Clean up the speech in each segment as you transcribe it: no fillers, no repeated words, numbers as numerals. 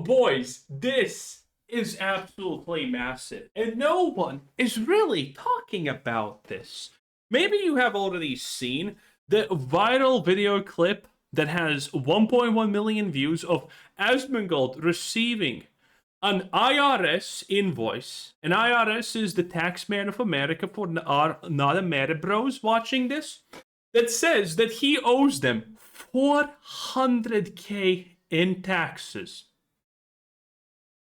Boys, this is absolutely massive, and no one is really talking about this. Maybe you have already seen the viral video clip that has 1.1 million views of Asmongold receiving an IRS invoice. And IRS is the taxman of America for our not Ameribros watching this. That says that he owes them 400K in taxes.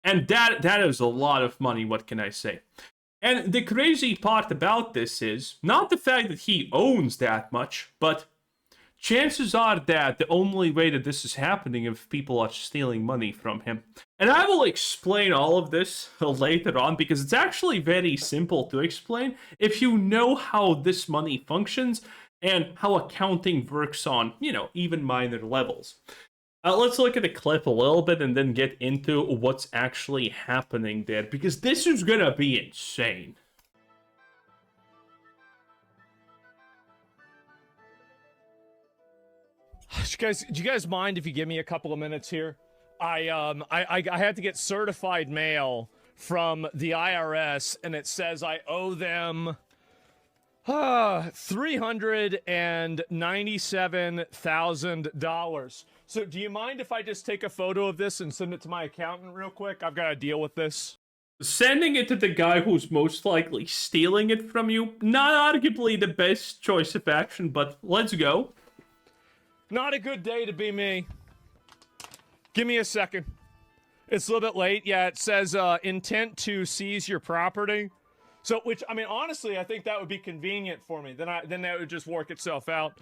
And that is a lot of money, what can I say? And the crazy part about this is not the fact that he owns that much, but chances are that the only way that this is happening if people are stealing money from him. And I will explain all of this later on because it's actually very simple to explain if you know how this money functions and how accounting works on, even minor levels. Let's look at the clip a little bit and then get into what's actually happening there, because this is gonna be insane. Do you guys mind if you give me a couple of minutes here? I had to get certified mail from the IRS, and it says I owe them $397,000. So do you mind if I just take a photo of this and send it to my accountant real quick? I've got to deal with this. Sending it to the guy who's most likely stealing it from you, not arguably the best choice of action, but let's go. Not a good day to be me. Give me a second. It's a little bit late. Yeah, it says intent to seize your property. So, which, I mean, honestly, I think that would be convenient for me. Then that would just work itself out.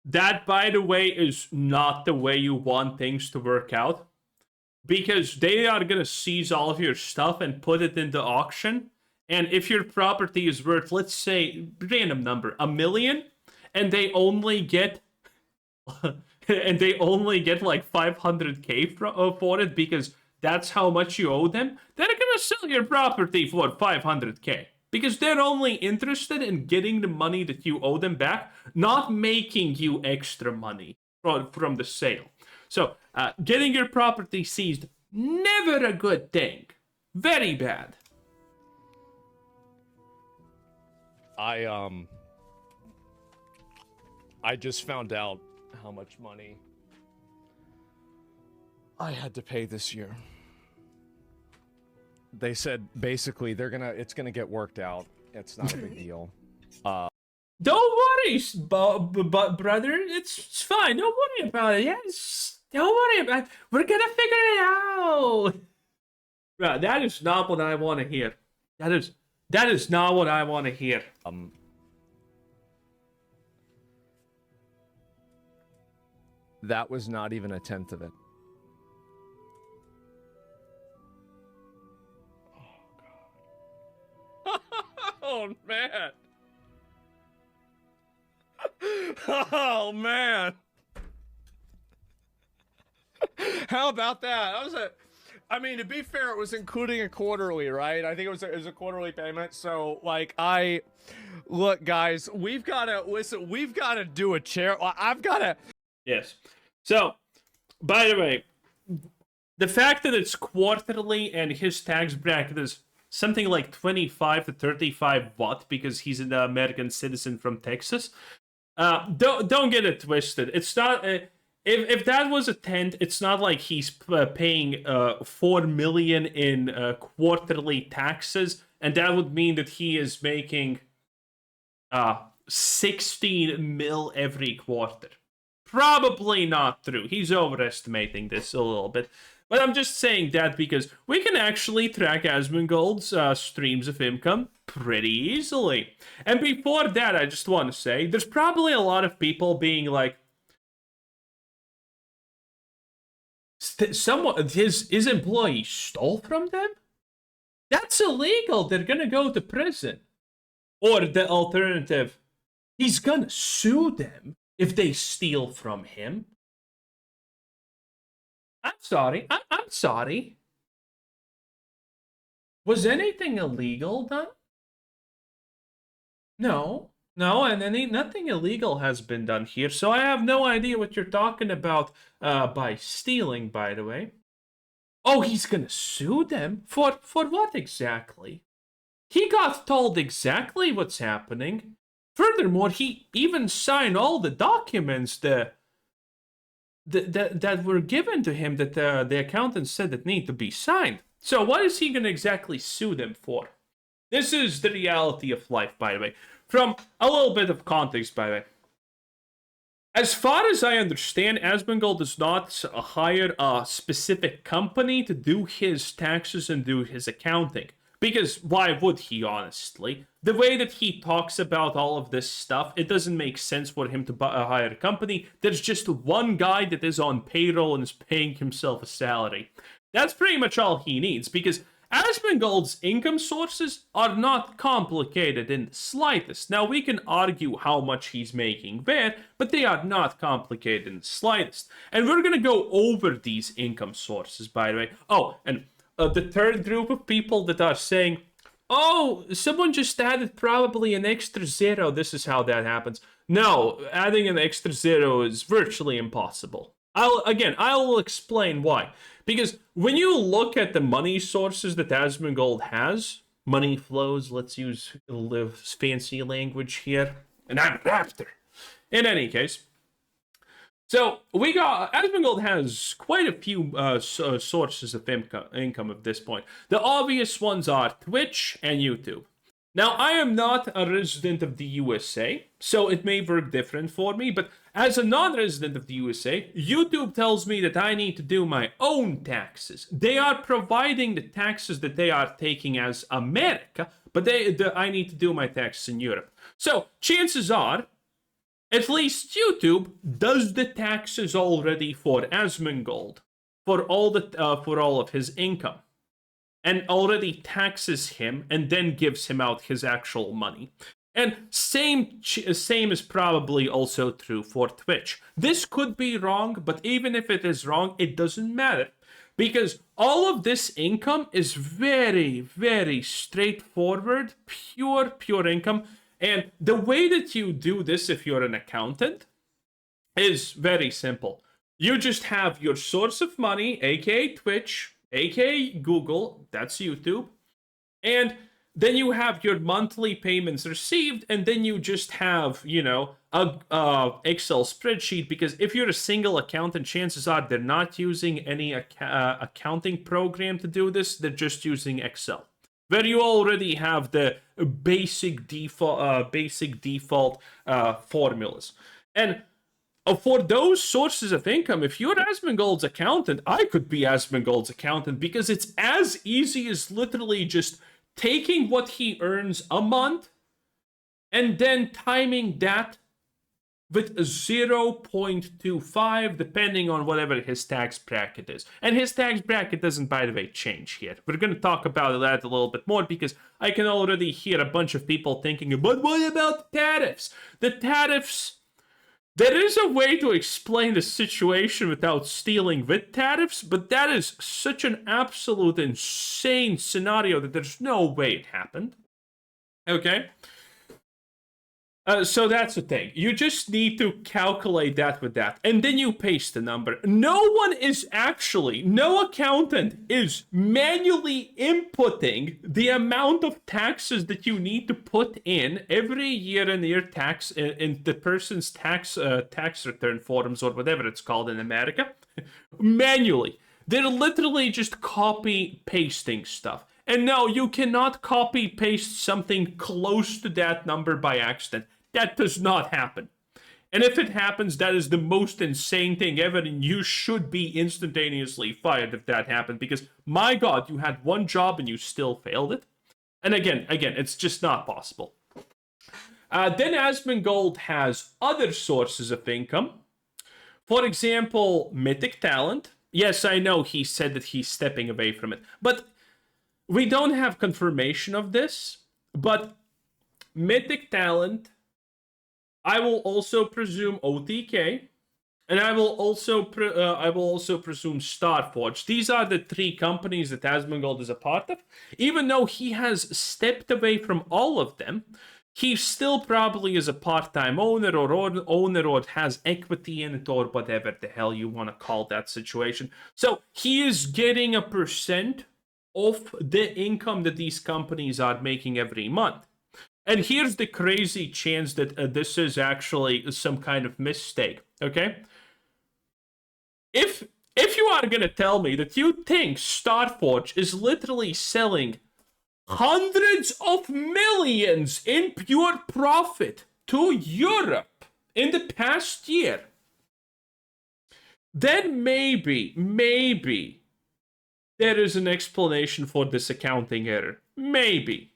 That, by the way, is not the way you want things to work out. Because they are going to seize all of your stuff and put it into auction. And if your property is worth, let's say, random number, $1 million, and they only get... and they only get like 500K for it because that's how much you owe them, they're gonna sell your property for 500K. Because they're only interested in getting the money that you owe them back, not making you extra money from the sale. So, getting your property seized, never a good thing. Very bad. I just found out how much money I had to pay this year. They said basically it's gonna get worked out. It's not a big deal. Don't worry, brother. It's fine. Don't worry about it. Yes, don't worry about it. We're gonna figure it out. Bro, that is not what I want to hear. That is not what I want to hear. That was not even a tenth of it. Oh, God. Oh, man. Oh, man. How about that? I mean, to be fair, it was including a quarterly, right? I think it was a quarterly payment. So, like, look, guys, we've got to do a chair. I've got to... Yes. So, by the way, the fact that it's quarterly and his tax bracket is something like 25 to 35 watt because he's an American citizen from Texas, don't get it twisted. It's not... If that was a tenth, it's not like he's paying $4 million in quarterly taxes, and that would mean that he is making 16 mil every quarter. Probably not true. He's overestimating this a little bit. But I'm just saying that because we can actually track Asmongold's streams of income pretty easily. And before that, I just want to say, there's probably a lot of people being like, someone, his employee stole from them? That's illegal. They're gonna go to prison. Or the alternative, he's gonna sue them if they steal from him. I'm sorry. I'm sorry. Was anything illegal done? No. No, and nothing illegal has been done here, so I have no idea what you're talking about by stealing, by the way. Oh, he's gonna sue them? For what exactly? He got told exactly what's happening. Furthermore, he even signed all the documents that were given to him that the accountant said that need to be signed. So what is he gonna exactly sue them for? This is the reality of life, by the way. From a little bit of context, by the way. As far as I understand, Asmongold does not hire a specific company to do his taxes and do his accounting. Because why would he, honestly? The way that he talks about all of this stuff, it doesn't make sense for him to hire a company. There's just one guy that is on payroll and is paying himself a salary. That's pretty much all he needs, because Asmongold's income sources are not complicated in the slightest. Now, we can argue how much he's making there, but they are not complicated in the slightest. And we're going to go over these income sources, by the way. Oh, and the third group of people that are saying, oh, someone just added probably an extra zero. This is how that happens. No, adding an extra zero is virtually impossible. I'll explain why. Because when you look at the money sources that Asmongold has, money flows, let's use fancy language here, and I'm after. In any case, so Asmongold has quite a few sources of income at this point. The obvious ones are Twitch and YouTube. Now, I am not a resident of the USA, so it may work different for me, but as a non-resident of the USA, YouTube tells me that I need to do my own taxes. They are providing the taxes that they are taking as America, but I need to do my taxes in Europe. So, chances are, at least YouTube does the taxes already for Asmongold, for all of his income, and already taxes him and then gives him out his actual money. And same is probably also true for Twitch. This could be wrong, but even if it is wrong, it doesn't matter. Because all of this income is very, very straightforward, pure income. And the way that you do this if you're an accountant is very simple. You just have your source of money, aka Twitch, aka Google, that's YouTube, and then you have your monthly payments received, and then you just have, a Excel spreadsheet, because if you're a single accountant, chances are they're not using any accounting program to do this, they're just using Excel, where you already have the basic default formulas. And for those sources of income, if you're Asmongold's accountant, I could be Asmongold's accountant, because it's as easy as literally just taking what he earns a month and then timing that with 0.25, depending on whatever his tax bracket is. And his tax bracket doesn't, by the way, change here. We're going to talk about that a little bit more, because I can already hear a bunch of people thinking, but what about the tariffs? The tariffs... There is a way to explain the situation without stealing with tariffs, but that is such an absolute insane scenario that there's no way it happened. Okay? So that's the thing. You just need to calculate that with that, and then you paste the number. No accountant is manually inputting the amount of taxes that you need to put in every year in your tax, in the person's tax return forms, or whatever it's called in America, manually. They're literally just copy pasting stuff. And no, you cannot copy paste something close to that number by accident. That does not happen. And if it happens, that is the most insane thing ever, and you should be instantaneously fired if that happened, because, my God, you had one job and you still failed it. And again, it's just not possible. Then Asmongold has other sources of income. For example, Mythic Talent. Yes, I know he said that he's stepping away from it, but we don't have confirmation of this. But Mythic Talent, I will also presume OTK, and I will also presume Starforge. These are the three companies that Asmongold is a part of. Even though he has stepped away from all of them, he still probably is a part-time owner or has equity in it or whatever the hell you want to call that situation. So he is getting a percent of the income that these companies are making every month. And here's the crazy chance that this is actually some kind of mistake, okay? If you are going to tell me that you think Starforge is literally selling hundreds of millions in pure profit to Europe in the past year, then maybe there is an explanation for this accounting error. Maybe.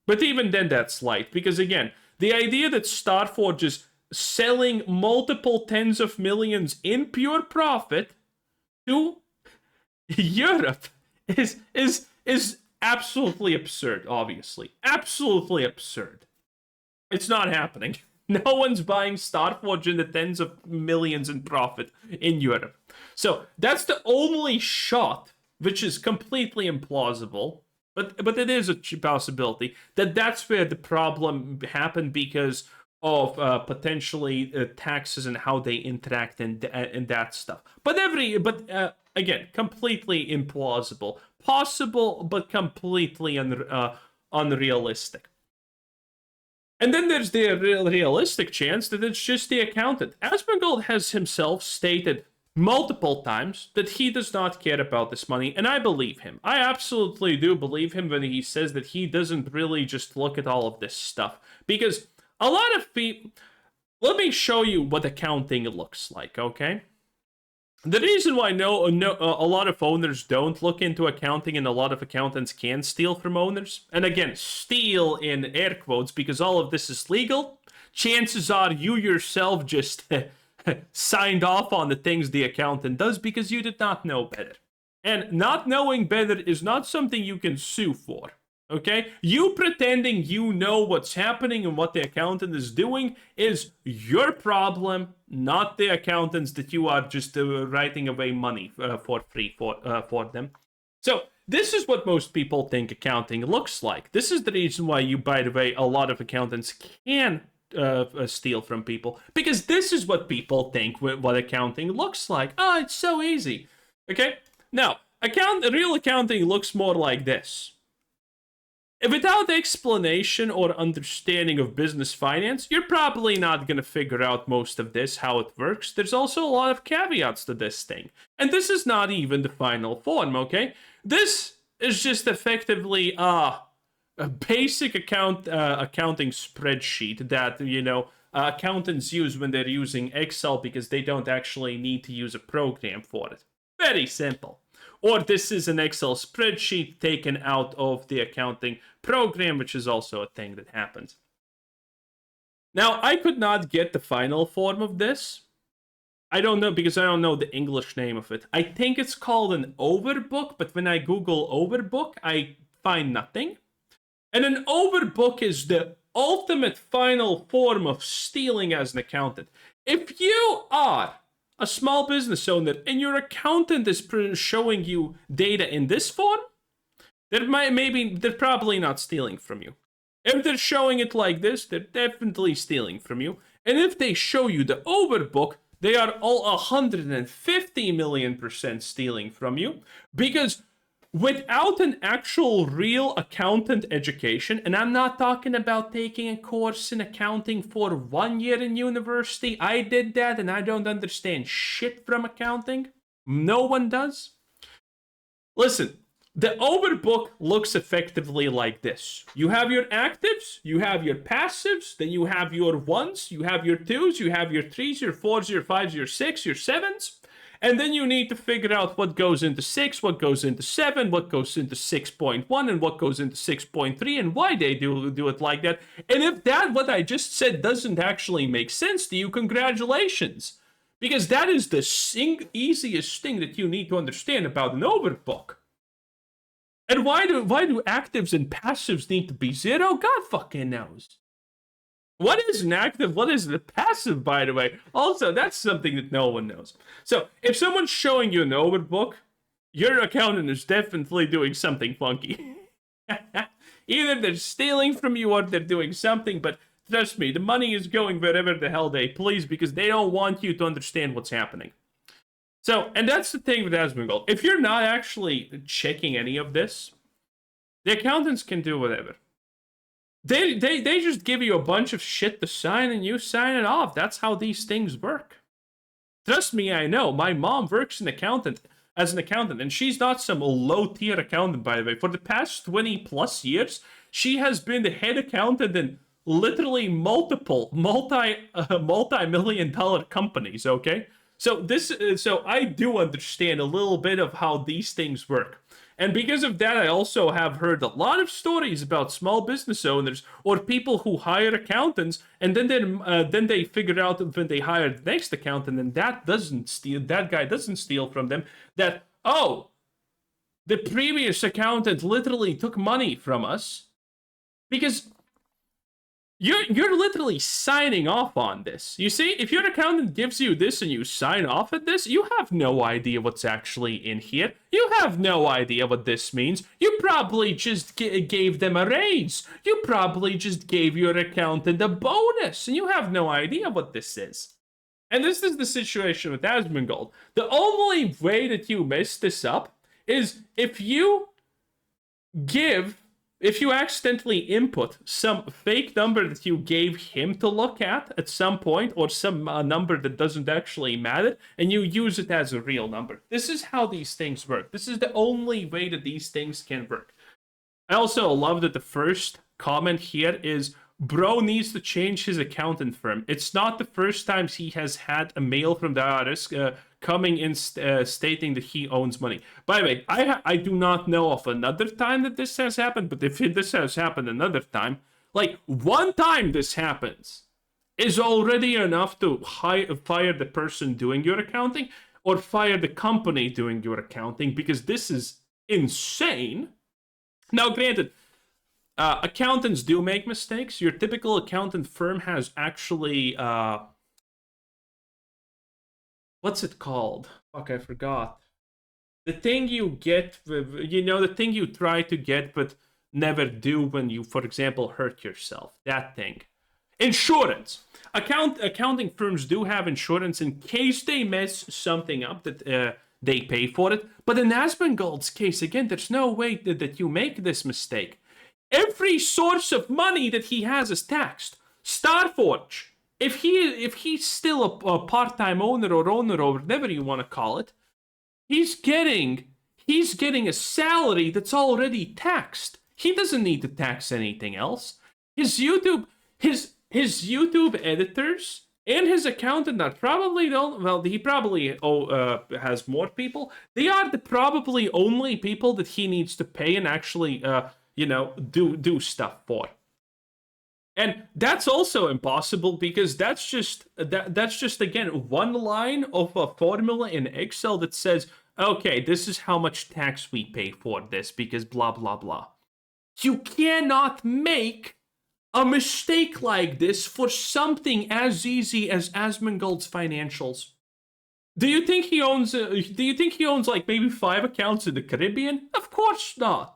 But even then, that's light. Because again, the idea that Starforge is selling multiple tens of millions in pure profit to Europe is absolutely absurd, obviously. Absolutely absurd. It's not happening. No one's buying Starforge in the tens of millions in profit in Europe. So that's the only shot, which is completely implausible, but it is a possibility that that's where the problem happened because of potentially taxes and how they interact and that stuff. But again, completely implausible, possible but completely unrealistic. And then there's the realistic chance that it's just the accountant. Asmongold has himself stated multiple times that he does not care about this money, and I believe him. I absolutely do believe him when he says that he doesn't really just look at all of this stuff. Because a lot of people... Let me show you what accounting looks like, okay? The reason why a lot of owners don't look into accounting and a lot of accountants can steal from owners, and again, steal in air quotes because all of this is legal, chances are you yourself just signed off on the things the accountant does because you did not know better. And not knowing better is not something you can sue for. Okay? You pretending you know what's happening and what the accountant is doing is your problem, not the accountants that you are just writing away money for free for them. So, this is what most people think accounting looks like. This is the reason why by the way, a lot of accountants can steal from people. Because this is what people think what accounting looks like. Oh, it's so easy. Okay? Now, real accounting looks more like this. Without explanation or understanding of business finance, you're probably not going to figure out most of this, how it works. There's also a lot of caveats to this thing. And this is not even the final form, okay? This is just effectively a basic accounting spreadsheet that, accountants use when they're using Excel because they don't actually need to use a program for it. Very simple. Or this is an Excel spreadsheet taken out of the accounting program, which is also a thing that happens. Now, I could not get the final form of this. I don't know because I don't know the English name of it. I think it's called an overbook, but when I Google overbook, I find nothing. And an overbook is the ultimate final form of stealing as an accountant. If you are a small business owner and your accountant is showing you data in this form, they're probably not stealing from you. If they're showing it like this, they're definitely stealing from you. And if they show you the overbook, they are all 150 million% stealing from you. Because without an actual real accountant education, and I'm not talking about taking a course in accounting for 1 year in university. I did that and I don't understand shit from accounting. No one does. Listen, the overbook looks effectively like this. You have your actives, you have your passives, then you have your ones, you have your twos, you have your threes, your fours, your fives, your six, your sevens. And then you need to figure out what goes into 6, what goes into 7, what goes into 6.1, and what goes into 6.3, and why they do it like that. And if what I just said doesn't actually make sense to you, congratulations. Because that is the easiest thing that you need to understand about an overbook. And why do actives and passives need to be 0? God fucking knows. What is an active? What is a passive, by the way? Also, that's something that no one knows. So, if someone's showing you an overbook, your accountant is definitely doing something funky. Either they're stealing from you or they're doing something, but trust me, the money is going wherever the hell they please because they don't want you to understand what's happening. So, and that's the thing with Asmongold. If you're not actually checking any of this, the accountants can do whatever. They just give you a bunch of shit to sign and you sign it off. That's how these things work. Trust me, I know. My mom works as an accountant, and she's not some low-tier accountant, by the way. For the past 20 plus years, she has been the head accountant in literally multiple multi-million dollar companies, okay? So I do understand a little bit of how these things work. And because of that, I also have heard a lot of stories about small business owners or people who hire accountants, and then they figure out when they hire the next accountant, and that guy doesn't steal from them. That the previous accountant literally took money from us because you're literally signing off on this. You see, if your accountant gives you this and you sign off at this, you have no idea what's actually in here. You have no idea what this means. You probably just gave them a raise. You probably just gave your accountant a bonus, and you have no idea what this is. And this is the situation with Asmongold. The only way that you mess this up is if you accidentally input some fake number that you gave him to look at some point, or some number that doesn't actually matter, and you use it as a real number. This is how these things work. This is the only way that these things can work. I also love that the first comment here is, bro needs to change his accountant firm. It's not the first time he has had a mail from the IRS coming in stating that he owns money. By the way, I do not know of another time that this has happened, but if this has happened another time, like one time this happens is already enough to fire the person doing your accounting or fire the company doing your accounting, because this is insane. Now, granted, accountants do make mistakes. Your typical accountant firm has actually what's it called? Fuck, I forgot. The thing you get, the thing you try to get but never do when you, for example, hurt yourself. That thing. Insurance. Accounting firms do have insurance in case they mess something up that they pay for it. But in Asmongold's case, again, there's no way that you make this mistake. Every source of money that he has is taxed. Starforge. If he's still a part-time owner or whatever you want to call it, he's getting a salary that's already taxed. He doesn't need to tax anything else. His YouTube editors and his accountant are probably he probably has more people. They are the probably only people that he needs to pay and actually do stuff for. And that's also impossible because that's just again one line of a formula in Excel that says, okay, this is how much tax we pay for this because blah blah blah. You cannot make a mistake like this for something as easy as Asmongold's financials. Do you think he owns like maybe 5 accounts in the Caribbean? Of course not.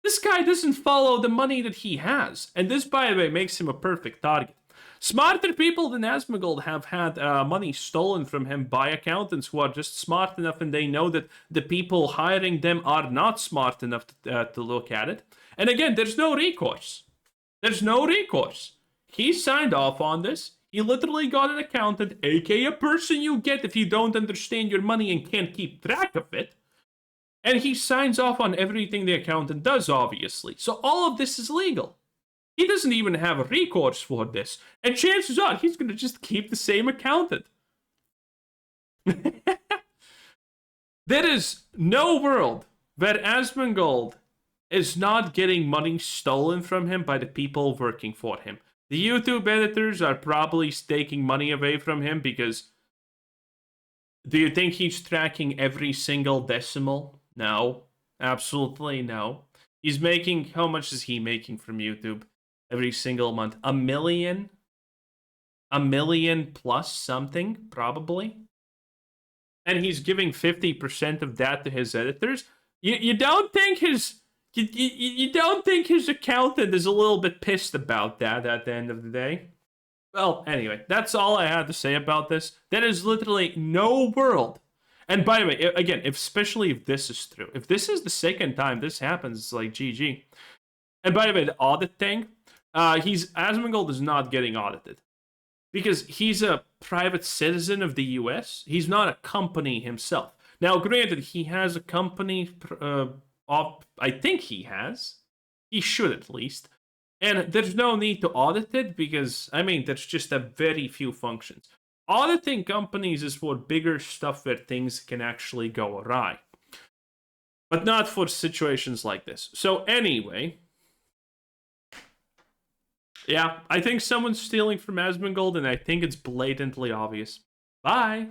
This guy doesn't follow the money that he has. And this, by the way, makes him a perfect target. Smarter people than Asmongold have had money stolen from him by accountants who are just smart enough and they know that the people hiring them are not smart enough to look at it. And again, there's no recourse. There's no recourse. He signed off on this. He literally got an accountant, aka a person you get if you don't understand your money and can't keep track of it. And he signs off on everything the accountant does, obviously. So all of this is legal. He doesn't even have a recourse for this. And chances are he's going to just keep the same accountant. There is no world where Asmongold is not getting money stolen from him by the people working for him. The YouTube editors are probably taking money away from him because... Do you think he's tracking every single decimal? No, absolutely no. He's making, how much is he making from YouTube every single month? $1 million? $1 million plus something, probably. And he's giving 50% of that to his editors. You don't think his You don't think his accountant is a little bit pissed about that at the end of the day? Well, anyway, that's all I had to say about this. There is literally no world. And by the way, again, especially if this is true, if this is the second time this happens, it's like GG. And by the way, the audit thing, Asmongold is not getting audited because he's a private citizen of the U.S. He's not a company himself. Now, granted, he has a company. I think he has. He should at least. And there's no need to audit it because, I mean, there's just a very few functions. Auditing companies is for bigger stuff where things can actually go awry. But not for situations like this. So anyway, yeah, I think someone's stealing from Asmongold, and I think it's blatantly obvious. Bye!